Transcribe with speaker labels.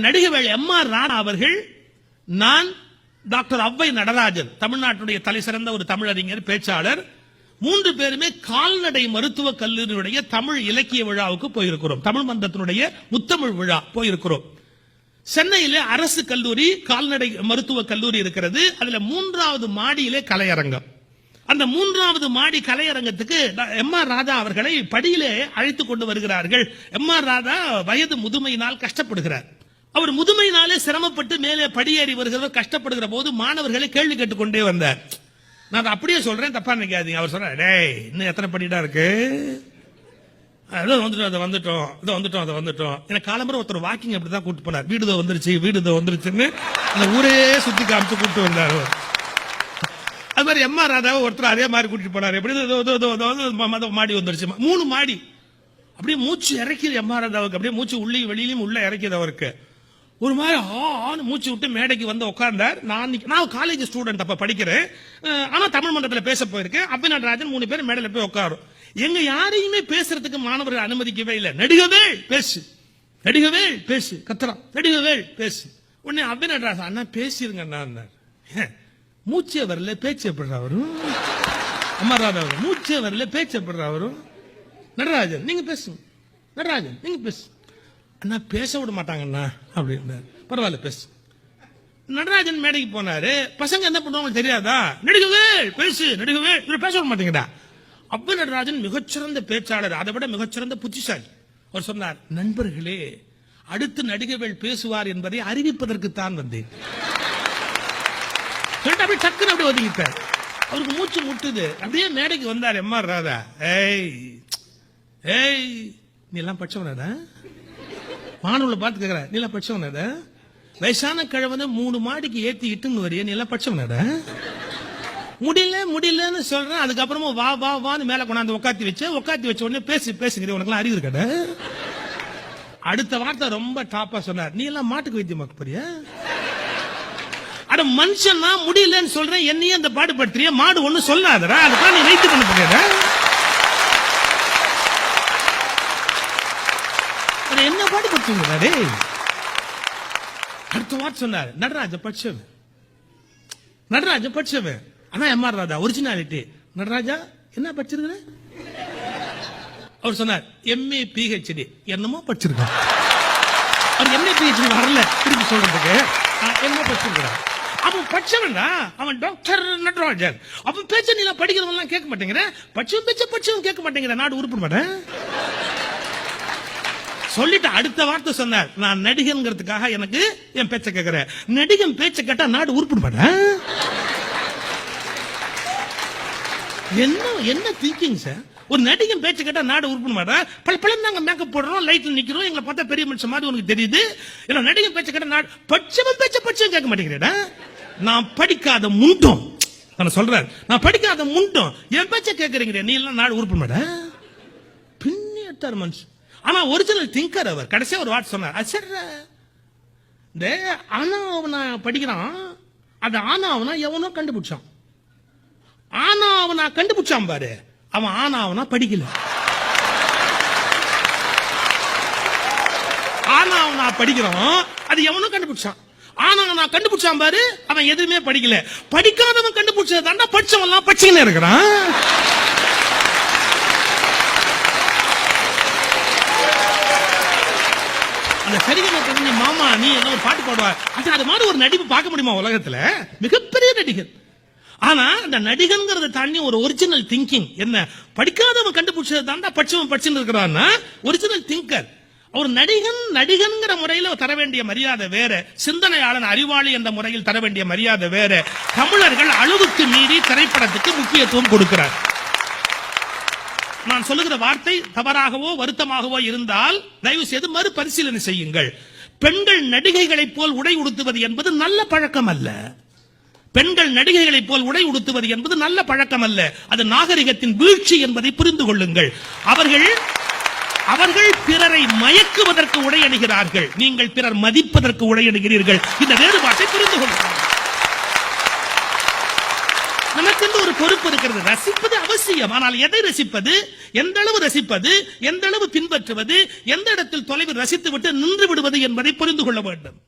Speaker 1: நடிகவேள் MR. Radha அவர்கள், நான், doctor Avvai Natarajan, தமிழ்நாட்டுடைய தலை சிறந்த ஒரு தமிழறிஞர், பேச்சாளர், 3 பேருமே கால்நடை மருத்துவக் கல்லூரியுடைய தமிழ் இலக்கிய விழாவுக்கு போயிருக்கிறோம். தமிழ் மன்றத்தினுடைய முத்தமிழ் விழா போயிருக்கிறோம். சென்னையிலே அரசு கல்லூரி கால்நடை மருத்துவக் கல்லூரி இருக்கிறது. அதுல 3வது மாடியிலே கலையரங்கம். அந்த 3வது மாடி கலையரங்கத்துக்கு எம்.ஆர். ராதா அவர்களை படியிலே அழைத்துக் கொண்டு வருகிறார்கள். எம்.ஆர். ராதா வயது முதுமையினால் கஷ்டப்படுகிறார். அவர் முதுமையினாலே சிரமப்பட்டு மேலே படியேறி வருகிறவர் கஷ்டப்படுகிற போது மாணவர்களை கேள்வி கேட்டுக்கொண்டே வந்தார். நான் அப்படியே சொல்றேன், தப்பா நினைக்காதீங்க. அவர் சொல்றார், டேய் இன்னும் எத்தனை படிடா இருக்கு, வந்துட்டோம். எனக்கு காலம்பரம் ஒருத்தர் வாக்கிங் அப்படிதான் கூட்டு போனார். வீடு வந்துருச்சுன்னு அந்த ஊரே சுத்தி காமிச்சு கூட்டு வந்தார். அது மாதிரி எம்.ஆர். ராதாவை ஒருத்தர் அதே மாதிரி கூட்டிட்டு போனார். எப்படி மாடி வந்துருச்சு, 3 மாடி. அப்படியே மூச்சு இறக்கிது எம்.ஆர். ராதாவுக்கு. அப்படியே மூச்சு உள்ளே வெளியிலும் உள்ள இறக்கிது அவருக்கு. ஒரு மாதிரி மூச்சு விட்டு மேடைக்கு வந்து உட்கார்ந்தார். நான் காலேஜ் ஸ்டூடெண்ட், அப்ப படிக்கிறேன். ஆனா தமிழ் மன்றத்தில் பேச போயிருக்கேன். ஔவை நடராஜன் 3 பேர் மேடையில் போய் உட்காரும். எங்க யாரையுமே பேசுறதுக்கு மாணவர்கள் அனுமதிக்கவே இல்லை. நடிகவேள் பேசு கத்துறான், நடிகவேள் பேசு. உடனே ஔவை நடராஜன், அண்ணா பேசிருங்க அண்ணா. மூச்சே வரல, பேச்சு எப்படிறா வரும்? எம்.ஆர். ராதா மூச்சே வரல, பேச்சு எப்படிறா வரும்? நடராஜன் நீங்க பேசுங்க, நடராஜன் நீங்க பேசு. அண்ணா பேச விட மாட்டாங்கண்ணா அப்படின்னாரு. பரவாயில்ல பேசு. நடராஜன் மேடைக்கு போனாரு. பசங்க என்ன பண்ணுவாங்க தெரியாதா? நடிகவேள் பேசு, நடிகவேள் பேச விட மாட்டேங்கடா. ஔவை நடராஜன் மிகச்சிறந்த பேச்சாளர், அதை விட மிகச்சிறந்த புத்திசாலி. அவர் சொன்னார், நண்பர்களே, அடுத்து நடிகவேள் பேசுவார் என்பதை அறிவிப்பதற்குத்தான் வந்தேன். அப்படியே டக்குன்னு அப்படி ஒதுங்கிட்டார். அவருக்கு மூச்சு முட்டுது. அப்படியே மேடைக்கு வந்தார் எம்.ஆர். ராதா. ஏய் நீ எல்லாம் படிச்சவனடா? மாணவர்களை பார்த்து கேட்கிற, நீ எல்லாம் படிச்சவனடா? வயசான கிழவனை 3 மாடிக்கு ஏத்தி இட்டுன்னு வரைய, நீ எல்லாம் படிச்சவனடா? முடியலன்னு சொல்றேன். அதுக்கப்புறமா வான்னு மேல கொண்டாந்து உட்காத்தி வச்ச உடனே பேசுங்கிற, உனக்கு அறிவு இருக்கடா? அடுத்த வார்த்தை ரொம்ப டாப்பா சொன்னார், நீ எல்லாம் மாட்டுக்கு வைத்தியமாக்க போறியா? அட மனுஷன் நான் முடியலன்னு சொல்றேன், என்னையே அந்த பாடுபடுத்துறிய, மாடு ஒண்ணு சொல்லாதடா, அதுதான் நீ வைத்தியம் பண்ண போறியா? என்ன பாடுபடுத்துங்க? அடுத்த வார்த்தை சொன்னார், நடராஜ படிச்சவன். ஆனா எம்.ஆர். ராதா ஒரிஜினாலிட்டி. நடராஜா என்ன படிச்சிருக்க? அவர் சொன்னார், எம்.ஏ. PhD என்னமோ படிச்சிருக்கான். அவர் எம்.ஏ. PhD வரல திருப்பி சொல்றதுக்கு, என்னமோ படிச்சிருக்கிறார். அவன் படிச்சவன்டா, அவன் டாக்டர் நடராஜன். அவன் பேச்ச நீ படிக்கிறவன் கேட்க மாட்டேங்கிற, படிச்சவன் கேட்க மாட்டேங்கிற, நாடு உருப்பிட மாட்டேன் சொல்லிட்டு அடுத்த வார்த்தை சொன்னார், நான் நடிகன்கிறதுக்காக எனக்கு என் பேச்ச கேட்கிறேன். நடிகன் பேச்ச கேட்டா நாடு உருப்பிட மாட்டேன். என்ன திங்கிங் சார்? ஒரு நடிகன் பேச்ச கேட்டா நாடு உருப்பிட மாட்டேன். பல நாங்க மேக்கப் போடுறோம், லைட்ல நிக்கிறோம், எங்களை பார்த்தா பெரிய மனுஷன் மாதிரி உனக்கு தெரியுது. இல்ல நடிகன் பேச்ச கேட்டா நாடு படிச்சவன் கேட்க மாட்டேங்கிறேடா. நான் படிக்காத முண்டம், நான் சொல்றேன், நான் படிக்காத முண்டம் என் பேச்ச கேட்கறீங்க, நீ எல்லாம் நாடு உருப்பிட மாட்டேன். பின்னிட்டார் மனுஷன். ஆனா ஒரிஜினல் திங்கர் அவர். கடைசியா ஒரு வார்த்தை சொன்னார், இந்த ஆனாவனா படிக்கிறான், அது ஆனாவனா எவனோ கண்டுபிடிச்சான். ஆனாவனா கண்டுபிடிச்சான் பாரு, அவன் ஆனாவனா படிக்கல. ஆனாவனா படிக்கிறான், அது எவனோ கண்டுபிடிச்சான். ஆனாவனா கண்டுபிடிச்சான் பாரு, அவன் எதுவுமே படிக்கல. படிக்காதவன் கண்டுபிடிச்சது தாண்டா படிச்சவன் படிச்சுக்கினே இருக்கிறான். மாமா நீ என்ன ஒரு பாட்டு பாடுவா, அது மாதிரி ஒரு நடிப்பு பார்க்க முடியுமா உலகத்துல? மிகப்பெரிய நடிகர். ஆனா அந்த நடிகன்கிறத தாண்டி ஒரு ஒரிஜினல் திங்கிங் என்ன, படிக்காதவன் கண்டுபிடிச்சது தாண்டா படிச்சவன் படிச்சுன்னு இருக்கிறான்னா ஒரிஜினல் திங்கர். அவர் நடிகன்கிற முறையில் தர வேண்டிய மரியாதை வேற, சிந்தனையாளன் அறிவாளி என்ற முறையில் தர வேண்டிய மரியாதை வேற. தமிழர்கள் அளவுக்கு மீறி திரைப்படத்துக்கு முக்கியத்துவம் கொடுக்கிறார். நான் சொல்லுகிற வார்த்தை தவறாகவோ வருத்தமாகவோ இருந்தால் தயவு செய்து மறுபரிசீலனை செய்யுங்கள். பெண்கள் நடிகைகளைப் போல் உடை உடுத்துவது என்பது நல்ல பழக்கம் அல்ல. பெண்கள் நடிகைகளைப் போல் உடை உடுத்துவது என்பது நல்ல பழக்கம் அல்ல. அது நாகரிகத்தின் வீழ்ச்சி என்பதை புரிந்து கொள்ளுங்கள். அவர்கள் பிறரை மயக்குவதற்கு உடை அணிகிறார்கள், நீங்கள் பிறர் மதிப்பதற்கு உடை அணிகிறீர்கள். இந்த வேறுபாட்டை புரிந்து கொள்ளுங்கள். நமக்கு ஒரு பொறுப்பு இருக்கிறது. ரசிப்பது அவசியம், ஆனால் எதை ரசிப்பது, எந்த அளவு ரசிப்பது, எந்த அளவு பின்பற்றுவது, எந்த இடத்தில் தொலைவில் ரசித்து விட்டு நின்று விடுவது என்பதை புரிந்து கொள்ள வேண்டும்.